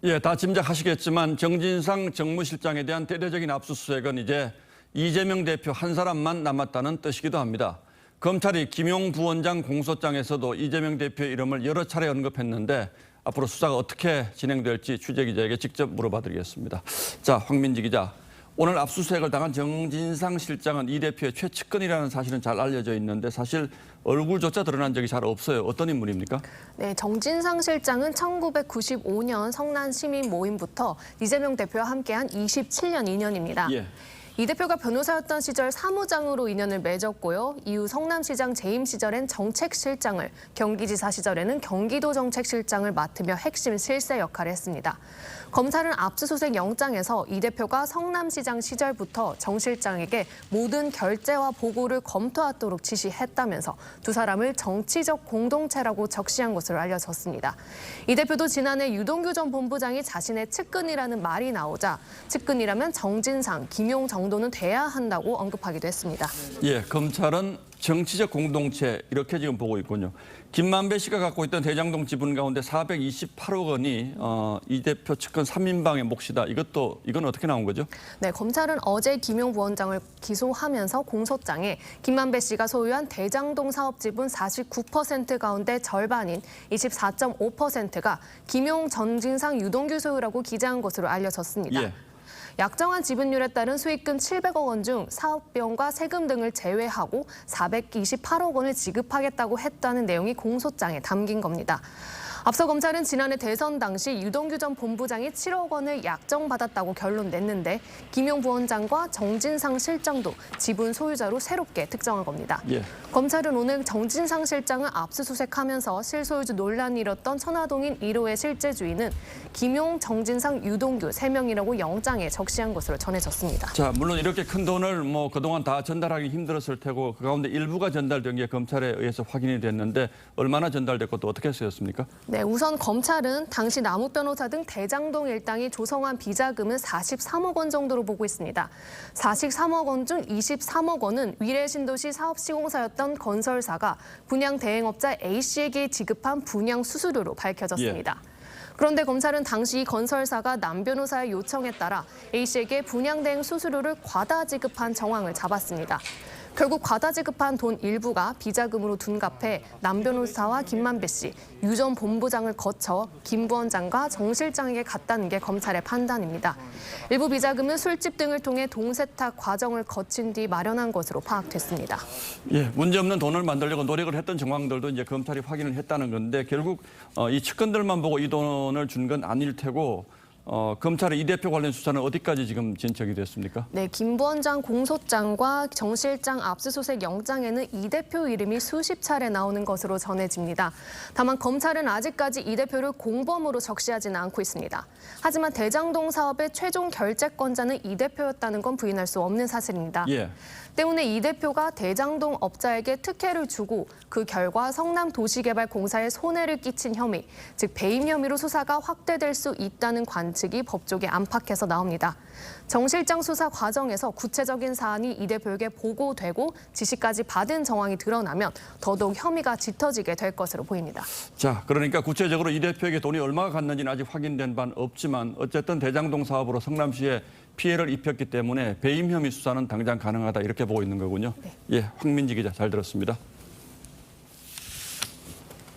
예, 다 짐작하시겠지만 정진상 정무실장에 대한 대대적인 압수수색은 이제 이재명 대표 한 사람만 남았다는 뜻이기도 합니다. 검찰이 김용 부원장 공소장에서도 이재명 대표의 이름을 여러 차례 언급했는데 앞으로 수사가 어떻게 진행될지 취재기자에게 직접 물어봐드리겠습니다. 자, 황민지 기자. 오늘 압수수색을 당한 정진상 실장은 이 대표의 최측근이라는 사실은 잘 알려져 있는데 사실 얼굴조차 드러난 적이 잘 없어요. 어떤 인물입니까? 네, 정진상 실장은 1995년 성난 시민 모임부터 이재명 대표와 함께한 27년 인연입니다. 예. 이 대표가 변호사였던 시절 사무장으로 인연을 맺었고요. 이후 성남시장 재임 시절엔 정책실장을, 경기지사 시절에는 경기도 정책실장을 맡으며 핵심 실세 역할을 했습니다. 검찰은 압수수색 영장에서 이 대표가 성남시장 시절부터 정 실장에게 모든 결재와 보고를 검토하도록 지시했다면서 두 사람을 정치적 공동체라고 적시한 것으로 알려졌습니다. 이 대표도 지난해 유동규 전 본부장이 자신의 측근이라는 말이 나오자 측근이라면 정진상, 김용 정도는 돼야 한다고 언급하기도 했습니다. 예, 검찰은 정치적 공동체 이렇게 지금 보고 있군요. 김만배 씨가 갖고 있던 대장동 지분 가운데 428억 원이 이 대표 측근 3인방의 몫이다. 이건 어떻게 나온 거죠? 네, 검찰은 어제 김용 부원장을 기소하면서 공소장에 김만배 씨가 소유한 대장동 사업 지분 49% 가운데 절반인 24.5%가 김용, 전진상, 유동규 소유라고 기재한 것으로 알려졌습니다. 예. 약정한 지분율에 따른 수익금 700억 원 중 사업비용과 세금 등을 제외하고 428억 원을 지급하겠다고 했다는 내용이 공소장에 담긴 겁니다. 앞서 검찰은 지난해 대선 당시 유동규 전 본부장이 7억 원을 약정받았다고 결론 냈는데 김용 부원장과 정진상 실장도 지분 소유자로 새롭게 특정한 겁니다. 예. 검찰은 오늘 정진상 실장을 압수수색하면서 실소유주 논란이 일었던 천화동인 1호의 실제 주인은 김용, 정진상, 유동규 3명이라고 영장에 적시한 것으로 전해졌습니다. 자, 물론 이렇게 큰 돈을 그동안 다 전달하기 힘들었을 테고 그 가운데 일부가 전달된 게 검찰에 의해서 확인이 됐는데 얼마나 전달됐고 또 어떻게 쓰였습니까? 네, 우선 검찰은 당시 남욱 변호사 등 대장동 일당이 조성한 비자금은 43억 원 정도로 보고 있습니다. 43억 원 중 23억 원은 위례신도시 사업시공사였던 건설사가 분양 대행업자 A씨에게 지급한 분양 수수료로 밝혀졌습니다. 예. 그런데 검찰은 당시 건설사가 남 변호사의 요청에 따라 A씨에게 분양 대행 수수료를 과다 지급한 정황을 잡았습니다. 결국 과다 지급한 돈 일부가 비자금으로 둔갑해 남 변호사와 김만배 씨, 유 전 본부장을 거쳐 김 부원장과 정 실장에게 갔다는 게 검찰의 판단입니다. 일부 비자금은 술집 등을 통해 동세탁 과정을 거친 뒤 마련한 것으로 파악됐습니다. 예, 문제없는 돈을 만들려고 노력을 했던 정황들도 이제 검찰이 확인을 했다는 건데 결국 이 측근들만 보고 이 돈을 준 건 아닐 테고 검찰의 이 대표 관련 수사는 어디까지 지금 진척이 됐습니까? 네, 김 부원장 공소장과 정 실장 압수수색 영장에는 이 대표 이름이 수십 차례 나오는 것으로 전해집니다. 다만 검찰은 아직까지 이 대표를 공범으로 적시하지는 않고 있습니다. 하지만 대장동 사업의 최종 결재권자는 이 대표였다는 건 부인할 수 없는 사실입니다. 예. 때문에 이 대표가 대장동 업자에게 특혜를 주고 그 결과 성남도시개발공사에 손해를 끼친 혐의, 즉 배임 혐의로 수사가 확대될 수 있다는 관측이 법조계 안팎에서 나옵니다. 정 실장 수사 과정에서 구체적인 사안이 이 대표에게 보고되고 지시까지 받은 정황이 드러나면 더더욱 혐의가 짙어지게 될 것으로 보입니다. 자, 그러니까 구체적으로 이 대표에게 돈이 얼마가 갔는지는 아직 확인된 바는 없지만 어쨌든 대장동 사업으로 성남시에 피해를 입혔기 때문에 배임 혐의 수사는 당장 가능하다 이렇게 보고 있는 거군요. 네. 예, 황민지 기자 잘 들었습니다.